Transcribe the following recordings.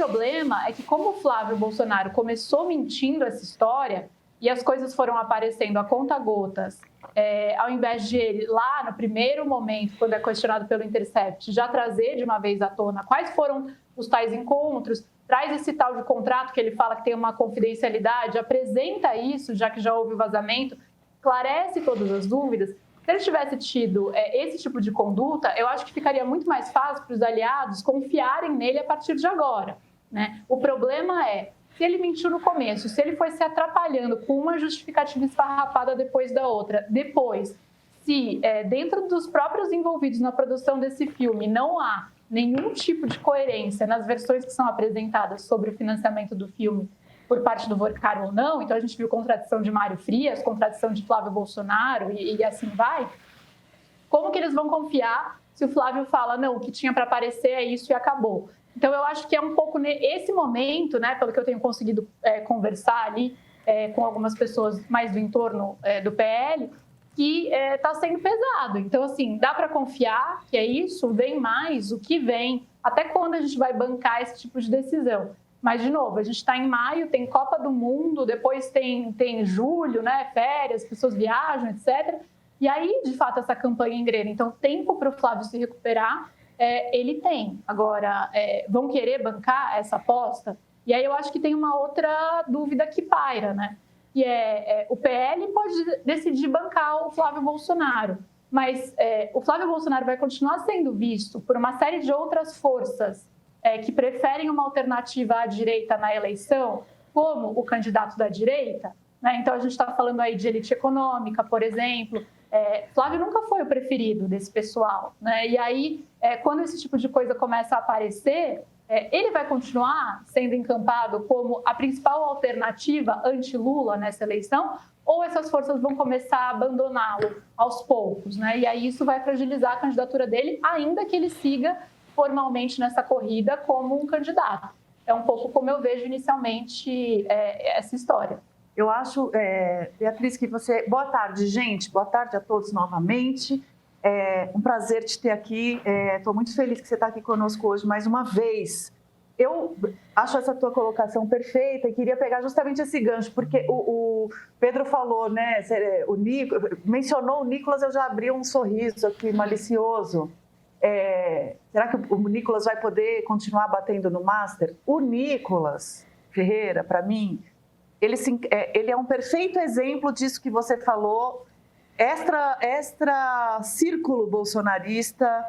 problema é que como o Flávio Bolsonaro começou mentindo essa história e as coisas foram aparecendo a conta-gotas, ao invés de ele, lá no primeiro momento, quando é questionado pelo Intercept, já trazer de uma vez à tona quais foram os tais encontros, traz esse tal de contrato que ele fala que tem uma confidencialidade, apresenta isso, já que já houve o vazamento, esclarece todas as dúvidas. Se ele tivesse tido esse tipo de conduta, eu acho que ficaria muito mais fácil para os aliados confiarem nele a partir de agora, né? O problema é, se ele mentiu no começo, se ele foi se atrapalhando com uma justificativa esfarrapada depois da outra, depois, se dentro dos próprios envolvidos na produção desse filme não há nenhum tipo de coerência nas versões que são apresentadas sobre o financiamento do filme por parte do Vocaro ou não, então a gente viu contradição de Mário Frias, contradição de Flávio Bolsonaro e assim vai, como que eles vão confiar se o Flávio fala, não, o que tinha para aparecer é isso e acabou? Então eu acho que é um pouco nesse momento, né, pelo que eu tenho conseguido conversar ali com algumas pessoas mais do entorno do PL, que está sendo pesado. Então, assim, dá para confiar que é isso, vem mais, o que vem, até quando a gente vai bancar esse tipo de decisão. Mas, de novo, a gente está em maio, tem Copa do Mundo, depois tem julho, né, férias, pessoas viajam, etc. E aí, de fato, essa campanha engrena. Então, tempo para o Flávio se recuperar, ele tem. Agora, vão querer bancar essa aposta? E aí eu acho que tem uma outra dúvida que paira, né? Que o PL pode decidir bancar o Flávio Bolsonaro, mas o Flávio Bolsonaro vai continuar sendo visto por uma série de outras forças que preferem uma alternativa à direita na eleição, como o candidato da direita, né? Então a gente está falando aí de elite econômica, por exemplo. Flávio nunca foi o preferido desse pessoal, né? E aí, quando esse tipo de coisa começa a aparecer, ele vai continuar sendo encampado como a principal alternativa anti-Lula nessa eleição, ou essas forças vão começar a abandoná-lo aos poucos, né? E aí isso vai fragilizar a candidatura dele, ainda que ele siga formalmente nessa corrida como um candidato. É um pouco como eu vejo inicialmente essa história. Eu acho, Beatriz, que você... Boa tarde, gente. Boa tarde a todos novamente. Um prazer te ter aqui. Estou muito feliz que você está aqui conosco hoje mais uma vez. Eu acho essa tua colocação perfeita e queria pegar justamente esse gancho, porque o Pedro falou, né? Mencionou o Nicolas, eu já abri um sorriso aqui malicioso. Será que o Nicolas vai poder continuar batendo no Master? O Nicolas Ferreira, para mim, ele é um perfeito exemplo disso que você falou, extra círculo bolsonarista,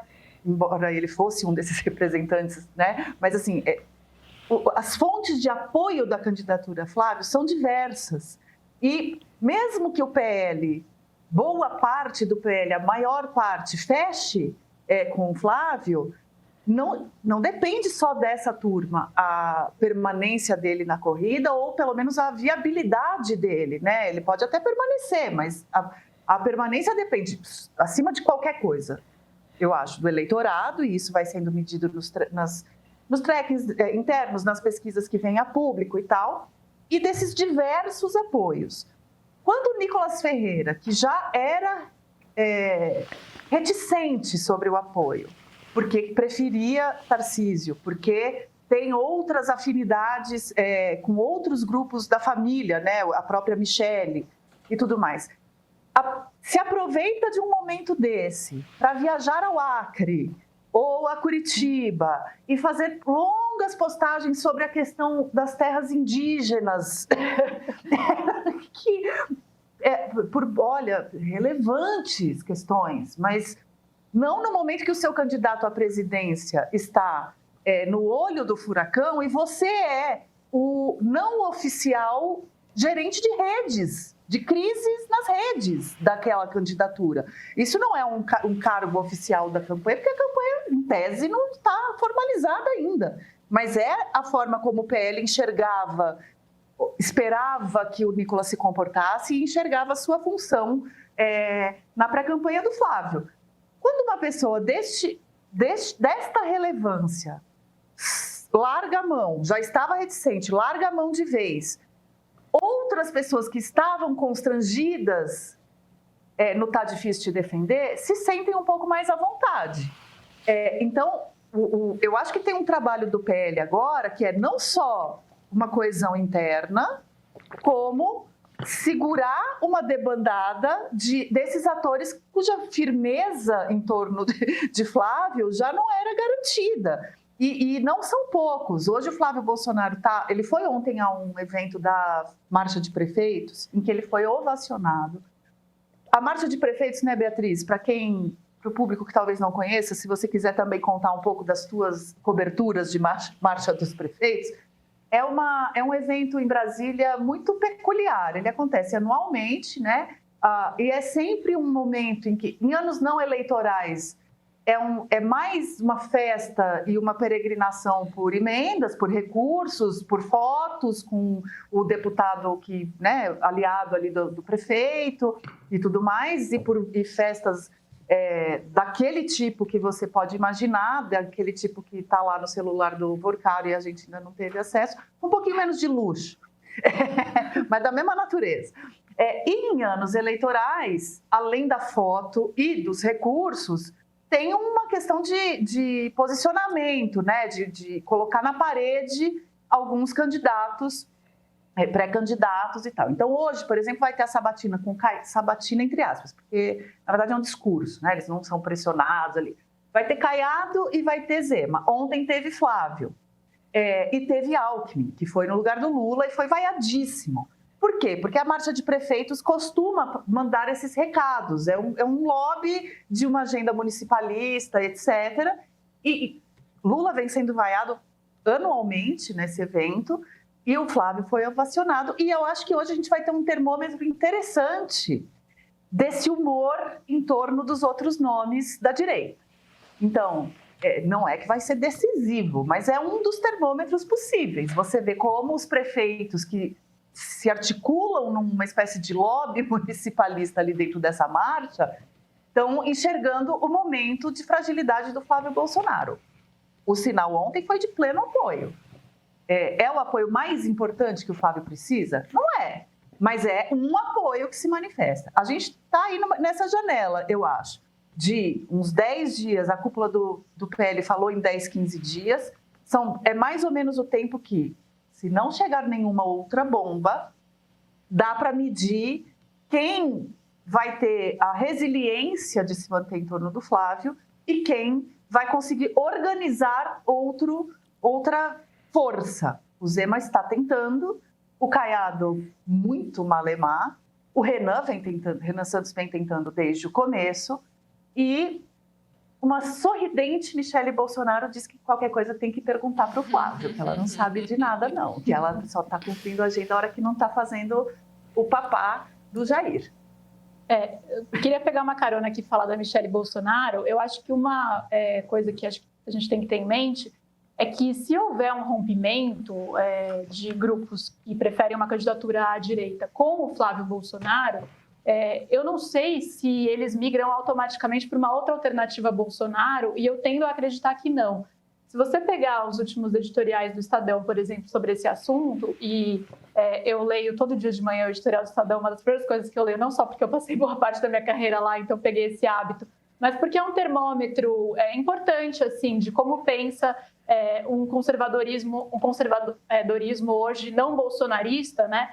embora ele fosse um desses representantes, né? Mas, assim, as fontes de apoio da candidatura Flávio são diversas. E mesmo que o PL, boa parte do PL, a maior parte, feche com o Flávio, não depende só dessa turma a permanência dele na corrida ou pelo menos a viabilidade dele, né? Ele pode até permanecer, mas a permanência depende, acima de qualquer coisa, eu acho, do eleitorado, e isso vai sendo medido nos trackings internos, nas pesquisas que vêm a público e tal, e desses diversos apoios. Quando o Nicolas Ferreira, que já era reticente sobre o apoio, porque preferia Tarcísio, porque tem outras afinidades com outros grupos da família, né? A própria Michele e tudo mais. Se aproveita de um momento desse para viajar ao Acre ou a Curitiba e fazer longas postagens sobre a questão das terras indígenas, relevantes questões, mas não no momento que o seu candidato à presidência está no olho do furacão e você é o não oficial gerente de redes, de crises nas redes daquela candidatura. Isso não é um cargo oficial da campanha, porque a campanha, em tese, não está formalizada ainda. Mas é a forma como o PL esperava que o Nicolas se comportasse e enxergava a sua função na pré-campanha do Flávio. Quando uma pessoa desta relevância larga a mão, já estava reticente, larga a mão de vez, outras pessoas que estavam constrangidas no tá difícil de defender se sentem um pouco mais à vontade. Então, eu acho que tem um trabalho do PL agora que é não só uma coesão interna, como segurar uma debandada desses atores cuja firmeza em torno de Flávio já não era garantida. E não são poucos. Hoje o Flávio Bolsonaro ele foi ontem a um evento da Marcha de Prefeitos, em que ele foi ovacionado. A Marcha de Prefeitos, né, Beatriz, para o público que talvez não conheça, se você quiser também contar um pouco das suas coberturas de Marcha dos Prefeitos, é um evento em Brasília muito peculiar. Ele acontece anualmente, né? E é sempre um momento em que, em anos não eleitorais, é mais uma festa e uma peregrinação por emendas, por recursos, por fotos com o deputado que, né, aliado ali do prefeito e tudo mais, e festas daquele tipo que você pode imaginar, daquele tipo que está lá no celular do Vorcaro e a gente ainda não teve acesso, um pouquinho menos de luxo, mas da mesma natureza. E em anos eleitorais, além da foto e dos recursos, tem uma questão de posicionamento, né? De colocar na parede alguns candidatos, pré-candidatos e tal. Então, hoje, por exemplo, vai ter a sabatina, sabatina entre aspas, porque, na verdade, é um discurso, né? Eles não são pressionados ali. Vai ter Caiado e vai ter Zema. Ontem teve Flávio e teve Alckmin, que foi no lugar do Lula e foi vaiadíssimo. Por quê? Porque a Marcha de Prefeitos costuma mandar esses recados. É um lobby de uma agenda municipalista, etc. E Lula vem sendo vaiado anualmente nesse evento e o Flávio foi ovacionado. E eu acho que hoje a gente vai ter um termômetro interessante desse humor em torno dos outros nomes da direita. Então, não é que vai ser decisivo, mas é um dos termômetros possíveis. Você vê como os prefeitos que se articulam numa espécie de lobby municipalista ali dentro dessa marcha, estão enxergando o momento de fragilidade do Flávio Bolsonaro. O sinal ontem foi de pleno apoio. É o apoio mais importante que o Flávio precisa? Não é, mas é um apoio que se manifesta. A gente está aí nessa janela, eu acho, de uns 10 dias, a cúpula do PL falou em 10, 15 dias, é mais ou menos o tempo que, se não chegar nenhuma outra bomba, dá para medir quem vai ter a resiliência de se manter em torno do Flávio e quem vai conseguir organizar outra força. O Zema está tentando, o Caiado muito malemar, o Renan Santos vem tentando desde o começo e uma sorridente Michele Bolsonaro diz que qualquer coisa tem que perguntar para o Flávio, que ela não sabe de nada não, que ela só está cumprindo a agenda a hora que não está fazendo o papá do Jair. Eu queria pegar uma carona aqui e falar da Michele Bolsonaro. Eu acho que uma coisa que acho que a gente tem que ter em mente é que se houver um rompimento de grupos que preferem uma candidatura à direita com o Flávio Bolsonaro, eu não sei se eles migram automaticamente para uma outra alternativa a Bolsonaro, e eu tendo a acreditar que não. Se você pegar os últimos editoriais do Estadão, por exemplo, sobre esse assunto, e eu leio todo dia de manhã o editorial do Estadão, uma das primeiras coisas que eu leio, não só porque eu passei boa parte da minha carreira lá, então peguei esse hábito, mas porque é um termômetro importante, assim, de como pensa um conservadorismo hoje não bolsonarista, né?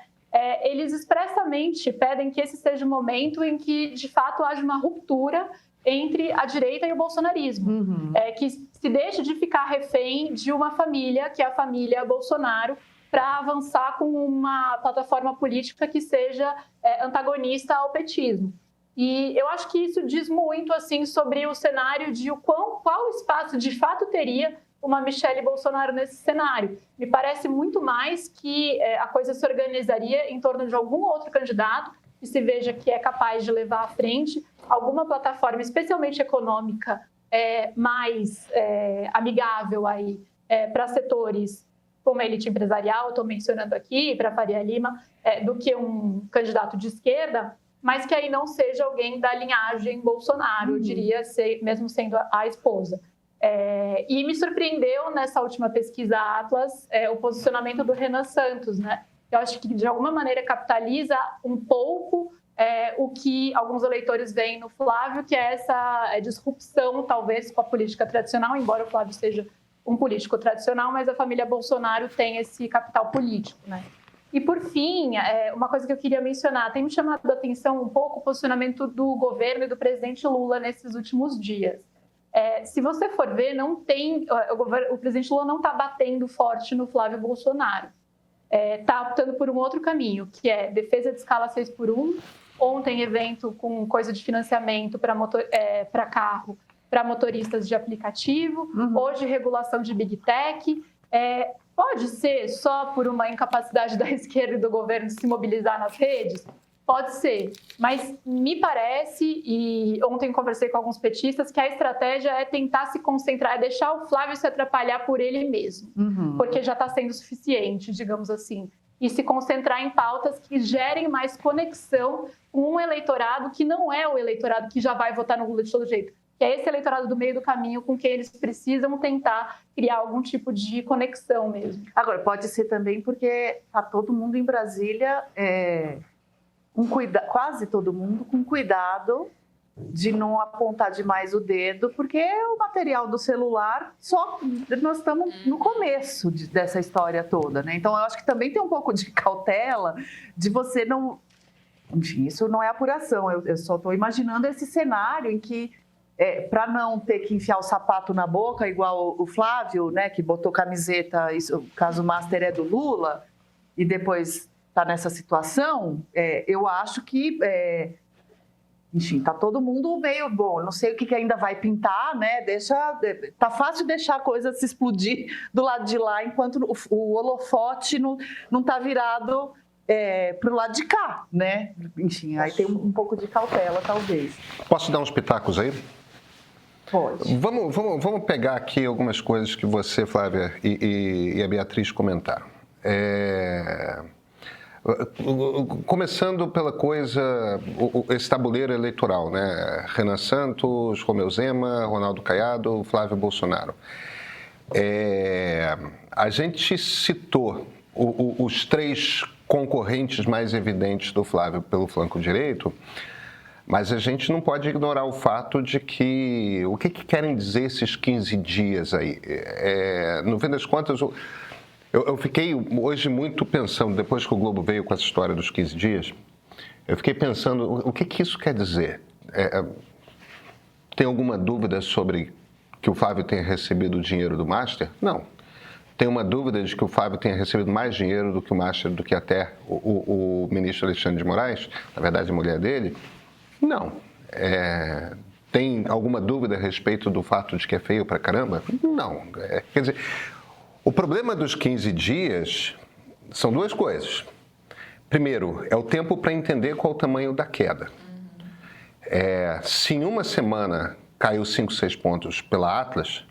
Eles expressamente pedem que esse seja o momento em que, de fato, haja uma ruptura entre a direita e o bolsonarismo. Uhum. Que se deixe de ficar refém de uma família, que é a família Bolsonaro, para avançar com uma plataforma política que seja antagonista ao petismo. E eu acho que isso diz muito assim, sobre o cenário de qual espaço de fato teria uma Michele Bolsonaro nesse cenário. Me parece muito mais que a coisa se organizaria em torno de algum outro candidato que se veja que é capaz de levar à frente alguma plataforma, especialmente econômica, mais amigável aí para setores como a elite empresarial, estou mencionando aqui, para Faria Lima, do que um candidato de esquerda, mas que aí não seja alguém da linhagem Bolsonaro, eu diria, mesmo sendo a esposa. E me surpreendeu nessa última pesquisa Atlas o posicionamento do Renan Santos, né? Eu acho que de alguma maneira capitaliza um pouco o que alguns eleitores veem no Flávio, que é essa disrupção, talvez, com a política tradicional, embora o Flávio seja um político tradicional, mas a família Bolsonaro tem esse capital político, né? E, por fim, uma coisa que eu queria mencionar, tem me chamado a atenção um pouco o posicionamento do governo e do presidente Lula nesses últimos dias. Se você for ver, o presidente Lula não está batendo forte no Flávio Bolsonaro. Está optando por um outro caminho, que é defesa de escala 6x1. Ontem, evento com coisa de financiamento para carro, para motoristas de aplicativo. Hoje, regulação de Big Tech. Pode ser só por uma incapacidade da esquerda e do governo de se mobilizar nas redes? Pode ser, mas me parece, e ontem conversei com alguns petistas, que a estratégia é tentar se concentrar, é deixar o Flávio se atrapalhar por ele mesmo, porque já está sendo suficiente, digamos assim, e se concentrar em pautas que gerem mais conexão com um eleitorado que não é o eleitorado que já vai votar no Lula de todo jeito, que é esse eleitorado do meio do caminho com quem eles precisam tentar criar algum tipo de conexão mesmo. Agora, pode ser também porque está todo mundo em Brasília, quase todo mundo com cuidado de não apontar demais o dedo, porque o material do celular, nós estamos no começo dessa história toda, né? Então, eu acho que também tem um pouco de cautela de você não... Enfim, isso não é apuração, eu só estou imaginando esse cenário em que, para não ter que enfiar o sapato na boca, igual o Flávio, né, que botou camiseta, o caso master é do Lula, e depois está nessa situação, eu acho que, enfim, está todo mundo meio bom, não sei o que ainda vai pintar, né? Tá fácil deixar a coisa se explodir do lado de lá, enquanto o holofote não está virado para o lado de cá, né? Enfim, aí tem um pouco de cautela, talvez. Posso dar uns pitacos aí? Pode. Vamos pegar aqui algumas coisas que você, Flávia, e a Beatriz comentaram. Começando pela esse tabuleiro eleitoral, né? Renan Santos, Romeu Zema, Ronaldo Caiado, Flávio Bolsonaro. A gente citou os três concorrentes mais evidentes do Flávio pelo flanco direito, mas a gente não pode ignorar o fato de que... O que querem dizer esses 15 dias aí? No fim das contas... Eu fiquei hoje muito pensando, depois que o Globo veio com essa história dos 15 dias, eu fiquei pensando, o que isso quer dizer? Tem alguma dúvida sobre que o Flávio tenha recebido o dinheiro do Master? Não. Tem uma dúvida de que o Flávio tenha recebido mais dinheiro do que o Master, do que até o ministro Alexandre de Moraes, na verdade a mulher dele? Não. Tem alguma dúvida a respeito do fato de que é feio pra caramba? Não. Quer dizer... O problema dos 15 dias são duas coisas. Primeiro, é o tempo para entender qual o tamanho da queda. Se em uma semana caiu 5, 6 pontos pela Atlas,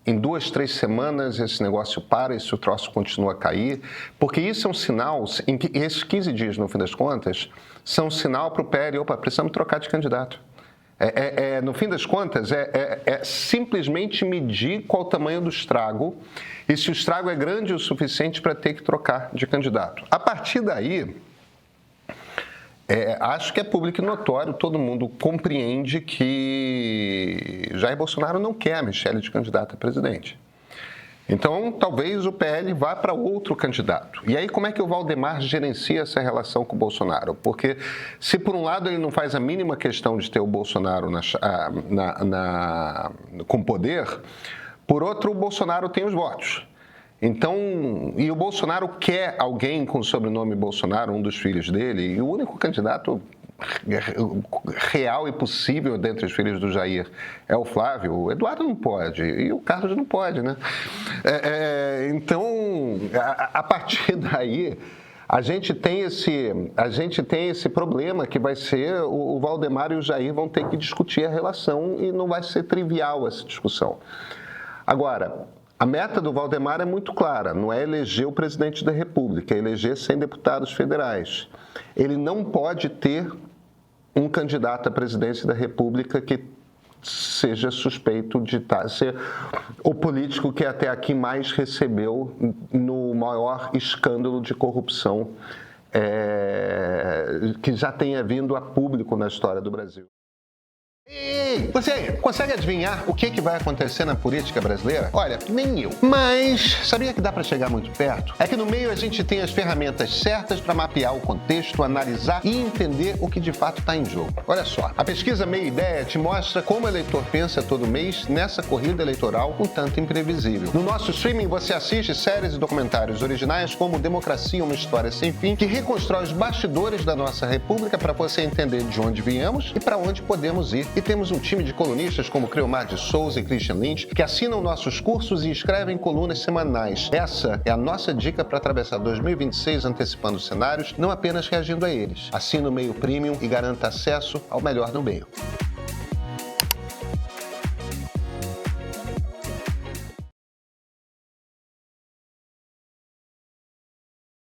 em 2, 3 semanas esse negócio para, esse troço continua a cair, porque isso é um sinal, esses 15 dias, no fim das contas, são um sinal para o PL, precisamos trocar de candidato. No fim das contas, simplesmente medir qual o tamanho do estrago e se o estrago é grande o suficiente para ter que trocar de candidato. A partir daí, acho que é público e notório, todo mundo compreende que Jair Bolsonaro não quer a Michelle de candidata a presidente. Então, talvez o PL vá para outro candidato. E aí, como é que o Valdemar gerencia essa relação com o Bolsonaro? Porque se, por um lado, ele não faz a mínima questão de ter o Bolsonaro com poder, por outro, o Bolsonaro tem os votos. Então, e o Bolsonaro quer alguém com o sobrenome Bolsonaro, um dos filhos dele, e o único candidato real e possível dentre os filhos do Jair é o Flávio. O Eduardo não pode e o Carlos não pode, né? Então, a partir daí, a gente tem esse problema que vai ser o Valdemar e o Jair vão ter que discutir a relação e não vai ser trivial essa discussão. Agora, a meta do Valdemar é muito clara, não é eleger o presidente da República, é eleger 100 deputados federais. Ele não pode ter um candidato à presidência da República que seja suspeito de ser o político que até aqui mais recebeu no maior escândalo de corrupção que já tenha vindo a público na história do Brasil. Ei, você consegue adivinhar o que vai acontecer na política brasileira? Olha, nem eu. Mas sabia que dá para chegar muito perto? É que no meio a gente tem as ferramentas certas para mapear o contexto, analisar e entender o que de fato está em jogo. Olha só, a pesquisa Meia Ideia te mostra como o eleitor pensa todo mês nessa corrida eleitoral um tanto imprevisível. No nosso streaming você assiste séries e documentários originais como Democracia, uma História Sem Fim, que reconstrói os bastidores da nossa república para você entender de onde viemos e para onde podemos ir. E temos um time de colunistas como Creomar de Souza e Christian Lynch que assinam nossos cursos e escrevem colunas semanais. Essa é a nossa dica para atravessar 2026 antecipando cenários, não apenas reagindo a eles. Assina o Meio Premium e garanta acesso ao melhor do meio.